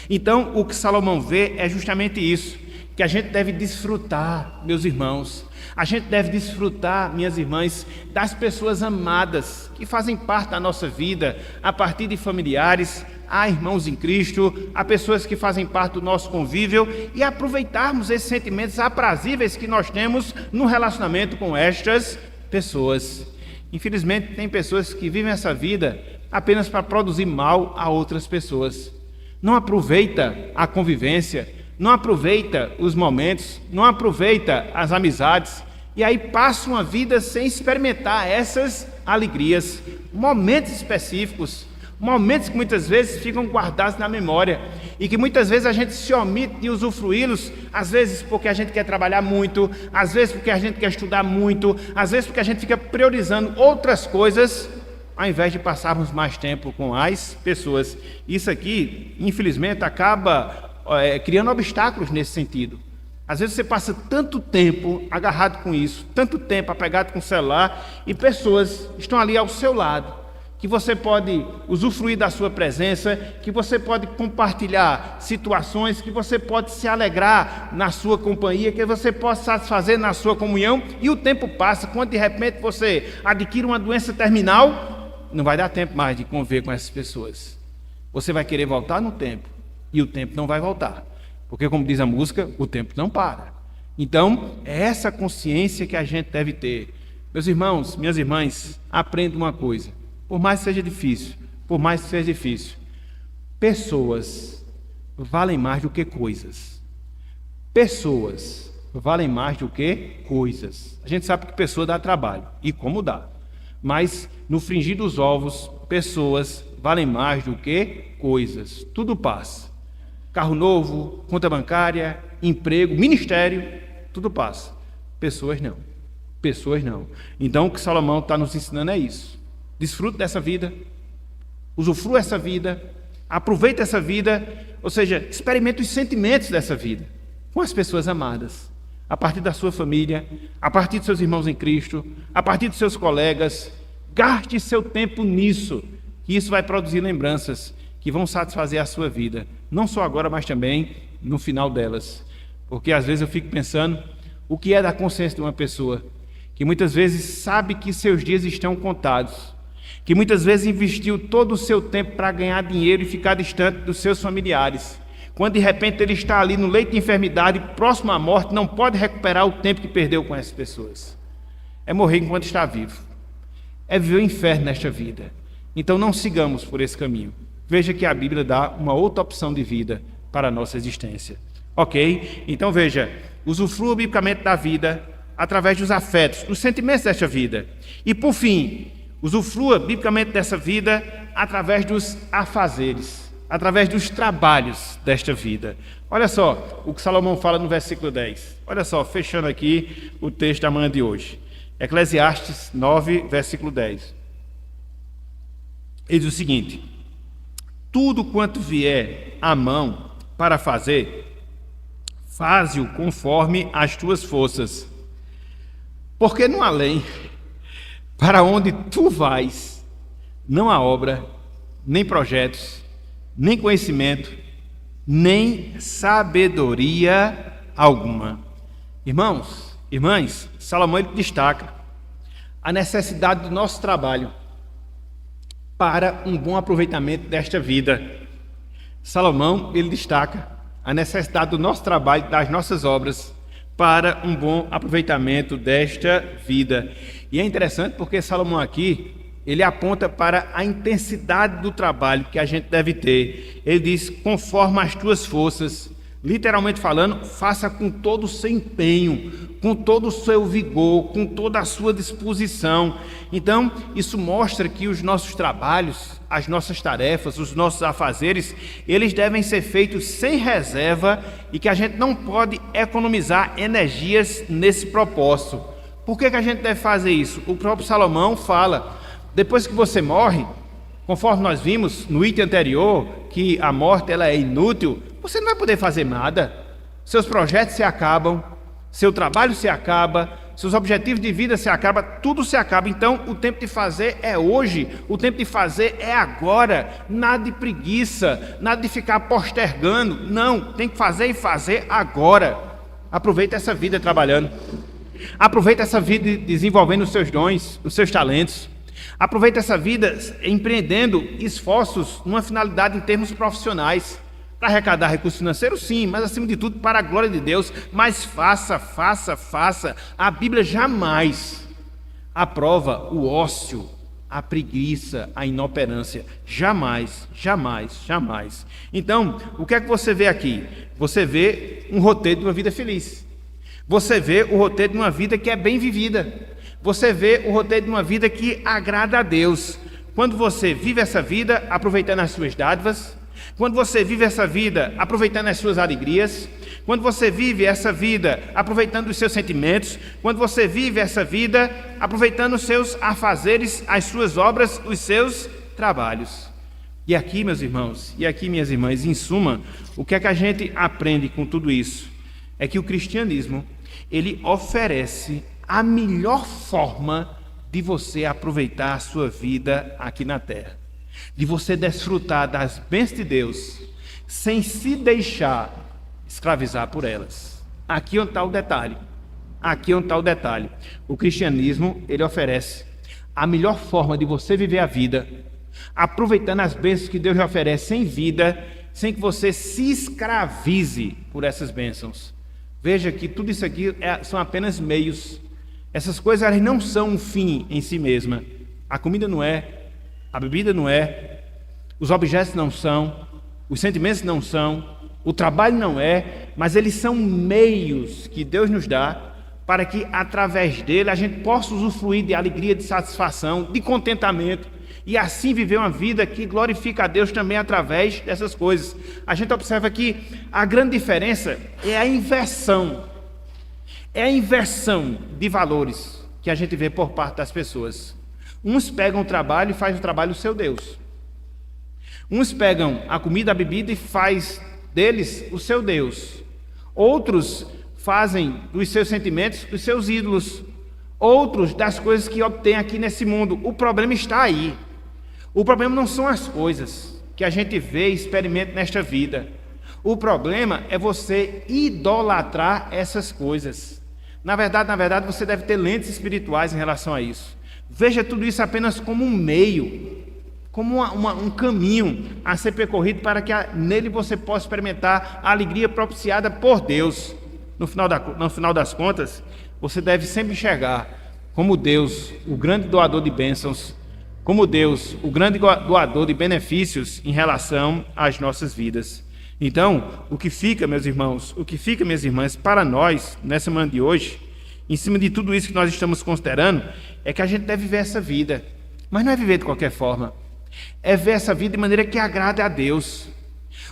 S1: Então, o que Salomão vê é justamente isso, que a gente deve desfrutar, meus irmãos, a gente deve desfrutar, minhas irmãs, das pessoas amadas que fazem parte da nossa vida, a partir de familiares, há irmãos em Cristo, há pessoas que fazem parte do nosso convívio e aproveitarmos esses sentimentos aprazíveis que nós temos no relacionamento com estas pessoas. Infelizmente, tem pessoas que vivem essa vida apenas para produzir mal a outras pessoas. Não aproveita a convivência, não aproveita os momentos, não aproveita as amizades e aí passa uma vida sem experimentar essas alegrias, momentos específicos, momentos que muitas vezes ficam guardados na memória e que muitas vezes a gente se omite de usufruí-los, às vezes porque a gente quer trabalhar muito, às vezes porque a gente quer estudar muito, às vezes porque a gente fica priorizando outras coisas, ao invés de passarmos mais tempo com as pessoas. Isso aqui, infelizmente, acaba criando obstáculos nesse sentido. Às vezes você passa tanto tempo agarrado com isso, tanto tempo apegado com o celular e pessoas estão ali ao seu lado, que você pode usufruir da sua presença, que você pode compartilhar situações, que você pode se alegrar na sua companhia, que você pode satisfazer na sua comunhão, e o tempo passa, quando de repente você adquire uma doença terminal, não vai dar tempo mais de conviver com essas pessoas. Você vai querer voltar no tempo, e o tempo não vai voltar, porque como diz a música, o tempo não para. Então, é essa consciência que a gente deve ter. Meus irmãos, minhas irmãs, aprenda uma coisa. Por mais que seja difícil, pessoas valem mais do que coisas. Pessoas valem mais do que coisas. A gente sabe que pessoa dá trabalho, e como dá. Mas, no frigir dos ovos, pessoas valem mais do que coisas. Tudo passa. Carro novo, conta bancária, emprego, ministério, tudo passa. Pessoas não. Pessoas não. Então, o que Salomão está nos ensinando é isso. Desfrute dessa vida, usufrua essa vida, aproveite essa vida, ou seja, experimente os sentimentos dessa vida com as pessoas amadas, a partir da sua família, a partir dos seus irmãos em Cristo, a partir dos seus colegas. Gaste seu tempo nisso, que isso vai produzir lembranças que vão satisfazer a sua vida, não só agora, mas também no final delas. Porque às vezes eu fico pensando, o que é da consciência de uma pessoa que muitas vezes sabe que seus dias estão contados, que muitas vezes investiu todo o seu tempo para ganhar dinheiro e ficar distante dos seus familiares, quando de repente ele está ali no leito de enfermidade, próximo à morte, não pode recuperar o tempo que perdeu com essas pessoas. É morrer enquanto está vivo, é viver o inferno nesta vida. Então não sigamos por esse caminho. Veja que a Bíblia dá uma outra opção de vida para a nossa existência. Ok? Então veja, usufrua biblicamente da vida através dos afetos, dos sentimentos desta vida. E por fim, usufrua biblicamente dessa vida através dos afazeres, através dos trabalhos desta vida. Olha só o que Salomão fala no versículo 10. Olha só, fechando aqui o texto da manhã de hoje. Eclesiastes 9, versículo 10. Ele diz o seguinte: tudo quanto vier à mão para fazer, faze-o conforme as tuas forças. Porque no além, para onde tu vais, não há obra, nem projetos, nem conhecimento, nem sabedoria alguma. Irmãos, irmãs, Salomão ele destaca a necessidade do nosso trabalho para um bom aproveitamento desta vida. Salomão ele destaca a necessidade do nosso trabalho, das nossas obras, para um bom aproveitamento desta vida. E é interessante porque Salomão aqui, ele aponta para a intensidade do trabalho que a gente deve ter. Ele diz, conforme as tuas forças. Literalmente falando, faça com todo o seu empenho, com todo o seu vigor, com toda a sua disposição. Então, isso mostra que os nossos trabalhos, as nossas tarefas, os nossos afazeres, eles devem ser feitos sem reserva e que a gente não pode economizar energias nesse propósito. Por que a gente deve fazer isso? O próprio Salomão fala, depois que você morre, conforme nós vimos no item anterior, que a morte ela é inútil, você não vai poder fazer nada, seus projetos se acabam, seu trabalho se acaba, seus objetivos de vida se acabam, tudo se acaba. Então o tempo de fazer é hoje, o tempo de fazer é agora, nada de preguiça, nada de ficar postergando, não, tem que fazer e fazer agora. Aproveita essa vida trabalhando, aproveita essa vida desenvolvendo os seus dons, os seus talentos, aproveita essa vida empreendendo esforços numa finalidade em termos profissionais, para arrecadar recursos financeiros, sim, mas acima de tudo para a glória de Deus. Mas faça. A Bíblia jamais aprova o ócio, a preguiça, a inoperância. Jamais. Então, o que é que você vê aqui? Você vê um roteiro de uma vida feliz. Você vê o roteiro de uma vida que é bem vivida. Você vê o roteiro de uma vida que agrada a Deus. Quando você vive essa vida aproveitando as suas dádivas, quando você vive essa vida aproveitando as suas alegrias, quando você vive essa vida aproveitando os seus sentimentos, quando você vive essa vida aproveitando os seus afazeres, as suas obras, os seus trabalhos. E aqui, meus irmãos, e aqui, minhas irmãs, em suma, o que é que a gente aprende com tudo isso? É que o cristianismo, ele oferece a melhor forma de você aproveitar a sua vida aqui na terra, de você desfrutar das bênçãos de Deus sem se deixar escravizar por elas. Aqui onde está o detalhe. O cristianismo, ele oferece a melhor forma de você viver a vida, aproveitando as bênçãos que Deus lhe oferece em vida, sem que você se escravize por essas bênçãos. Veja que tudo isso aqui são apenas meios Essas coisas elas não são um fim em si mesma. A comida não é, a bebida não é, os objetos não são, os sentimentos não são, o trabalho não é, mas eles são meios que Deus nos dá para que, através dele, a gente possa usufruir de alegria, de satisfação, de contentamento, e assim viver uma vida que glorifica a Deus também através dessas coisas. A gente observa que a grande diferença é a inversão. É a inversão de valores que a gente vê por parte das pessoas. Uns pegam o trabalho e fazem o trabalho o seu Deus. Uns pegam a comida, a bebida e faz deles o seu Deus. Outros fazem dos seus sentimentos os seus ídolos. Outros das coisas que obtêm aqui nesse mundo. O problema está aí. O problema não são as coisas que a gente vê e experimenta nesta vida. O problema é você idolatrar essas coisas. Na verdade, você deve ter lentes espirituais em relação a isso. Veja tudo isso apenas como um meio, como um caminho a ser percorrido para que nele você possa experimentar a alegria propiciada por Deus. No final das contas, você deve sempre enxergar como Deus, o grande doador de bênçãos, como Deus, o grande doador de benefícios em relação às nossas vidas. Então, o que fica, meus irmãos, minhas irmãs, para nós, nessa manhã de hoje, em cima de tudo isso que nós estamos considerando, é que a gente deve viver essa vida. Mas não é viver de qualquer forma. É ver essa vida de maneira que agrade a Deus,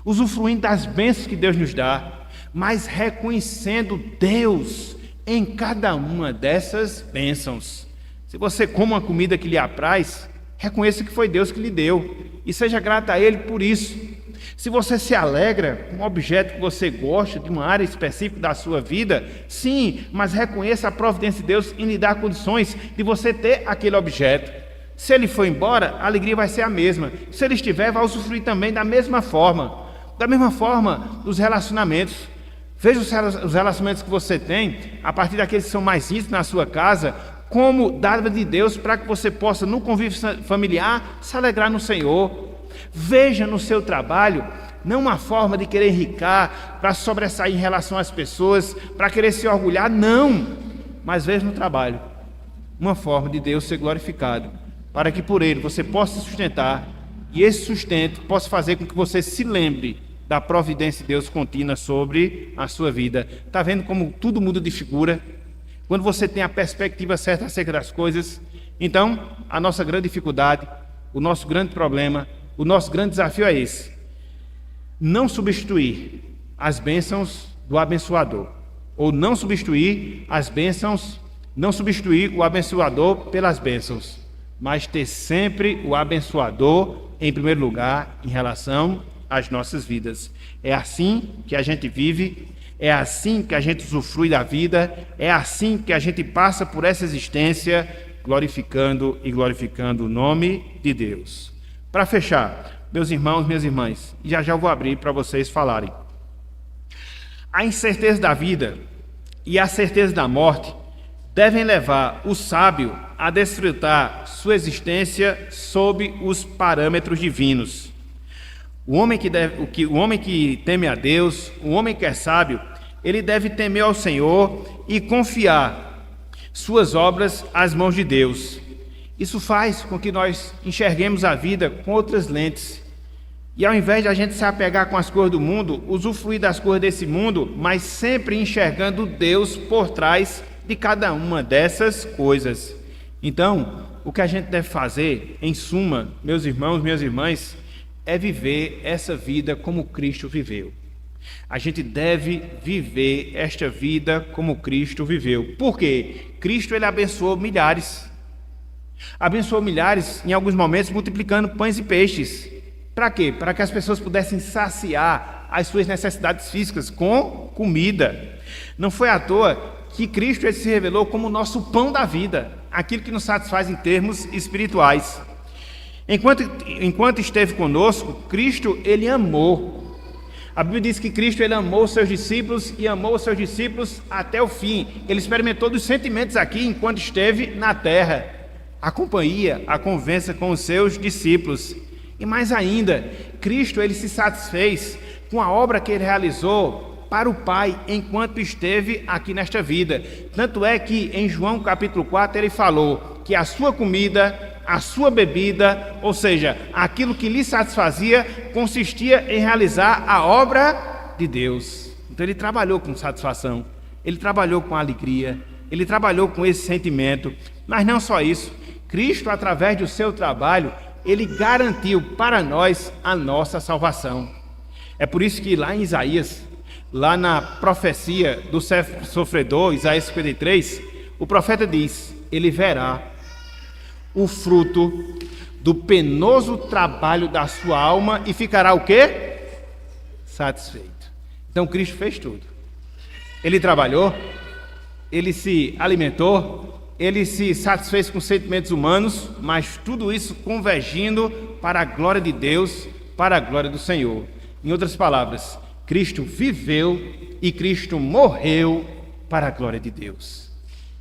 S1: usufruindo das bênçãos que Deus nos dá, mas reconhecendo Deus em cada uma dessas bênçãos. Se você come uma comida que lhe apraz, reconheça que foi Deus que lhe deu e seja grato a Ele por isso. Se você se alegra com um objeto que você gosta, de uma área específica da sua vida, sim, mas reconheça a providência de Deus em lhe dar condições de você ter aquele objeto. Se ele for embora, a alegria vai ser a mesma. Se ele estiver, vai usufruir também da mesma forma. Da mesma forma, dos relacionamentos. Veja os relacionamentos que você tem, a partir daqueles que são mais íntimos na sua casa, como dádiva de Deus para que você possa, no convívio familiar, se alegrar no Senhor. Veja no seu trabalho, não uma forma de querer enricar, para sobressair em relação às pessoas, para querer se orgulhar, não. Mas veja no trabalho, uma forma de Deus ser glorificado, para que por Ele você possa se sustentar, e esse sustento possa fazer com que você se lembre da providência de Deus contínua sobre a sua vida. Está vendo como tudo muda de figura? Quando você tem a perspectiva certa acerca das coisas, então a nossa grande dificuldade, o nosso grande problema, o nosso grande desafio é esse: não substituir as bênçãos do abençoador, ou não substituir o abençoador pelas bênçãos, mas ter sempre o abençoador em primeiro lugar em relação às nossas vidas. É assim que a gente vive, é assim que a gente usufrui da vida, é assim que a gente passa por essa existência, glorificando o nome de Deus. Para fechar, meus irmãos, minhas irmãs, e já eu vou abrir para vocês falarem. A incerteza da vida e a certeza da morte devem levar o sábio a desfrutar sua existência sob os parâmetros divinos. O homem que teme a Deus, o homem que é sábio, ele deve temer ao Senhor e confiar suas obras às mãos de Deus. Isso faz com que nós enxerguemos a vida com outras lentes. E ao invés de a gente se apegar com as coisas do mundo, usufruir das coisas desse mundo, mas sempre enxergando Deus por trás de cada uma dessas coisas. Então, o que a gente deve fazer, em suma, meus irmãos, minhas irmãs, é viver essa vida como Cristo viveu. A gente deve viver esta vida como Cristo viveu. Por quê? Cristo, ele abençoou milhares. Abençoou milhares, em alguns momentos, multiplicando pães e peixes. Para quê? Para que as pessoas pudessem saciar as suas necessidades físicas com comida. Não foi à toa que Cristo, ele se revelou como o nosso pão da vida, aquilo que nos satisfaz em termos espirituais. Enquanto esteve conosco, Cristo, ele amou. A Bíblia diz que Cristo, ele amou os seus discípulos e amou os seus discípulos até o fim. Ele experimentou dos sentimentos aqui enquanto esteve na terra. A companhia, a convivência com os seus discípulos. E mais ainda, Cristo, ele se satisfez com a obra que ele realizou para o Pai enquanto esteve aqui nesta vida. Tanto é que em João capítulo 4 ele falou que a sua comida, a sua bebida, ou seja, aquilo que lhe satisfazia, consistia em realizar a obra de Deus. Então ele trabalhou com satisfação, ele trabalhou com alegria, ele trabalhou com esse sentimento. Mas não só isso, Cristo, através do seu trabalho, ele garantiu para nós a nossa salvação. É por isso que lá em Isaías, lá na profecia do sofredor, Isaías 53, o profeta diz: ele verá o fruto do penoso trabalho da sua alma e ficará o quê? Satisfeito. Então Cristo fez tudo. Ele trabalhou, ele se alimentou, ele se satisfez com sentimentos humanos, mas tudo isso convergindo para a glória de Deus, para a glória do Senhor. Em outras palavras, Cristo viveu e Cristo morreu para a glória de Deus.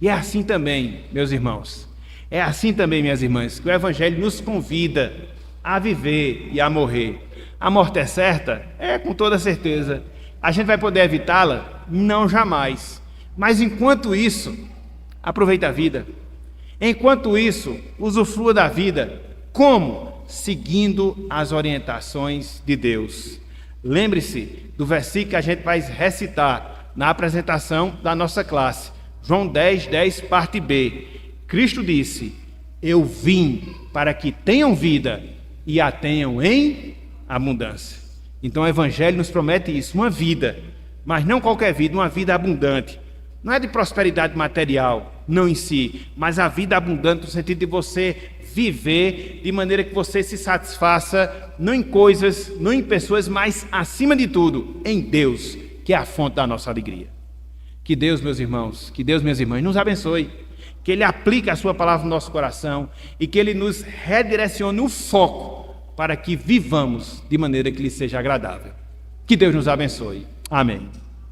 S1: E é assim também, meus irmãos, é assim também, minhas irmãs, que o Evangelho nos convida a viver e a morrer. A morte é certa? É, com toda certeza. A gente vai poder evitá-la? Não, jamais. Mas enquanto isso, aproveite a vida. Enquanto isso, usufrua da vida. Como? Seguindo as orientações de Deus. Lembre-se do versículo que a gente vai recitar na apresentação da nossa classe. João 10, 10, parte B. Cristo disse: eu vim para que tenham vida e a tenham em abundância. Então o Evangelho nos promete isso, uma vida, mas não qualquer vida, uma vida abundante. Não é de prosperidade material, não em si, mas a vida abundante no sentido de você viver de maneira que você se satisfaça, não em coisas, não em pessoas, mas acima de tudo, em Deus, que é a fonte da nossa alegria. Que Deus, meus irmãos, que Deus, minhas irmãs, nos abençoe, que Ele aplique a sua palavra no nosso coração e que Ele nos redirecione o foco para que vivamos de maneira que lhe seja agradável. Que Deus nos abençoe. Amém.